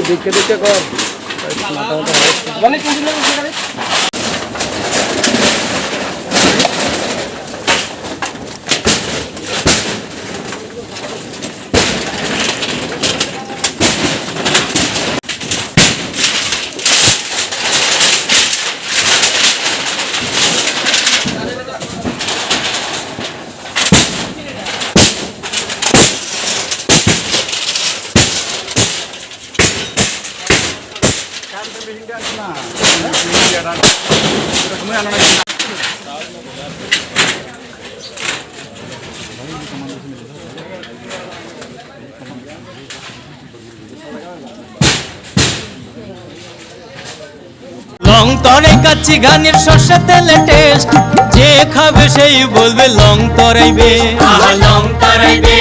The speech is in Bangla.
দেখে দেখে কর মাথা মাথা অনেক লং তরাই কাচ্চি ঘানির সর্ষে তেলে টেস্ট যে খাবে সেই বলবে লং তরাইবে লং তরাইবে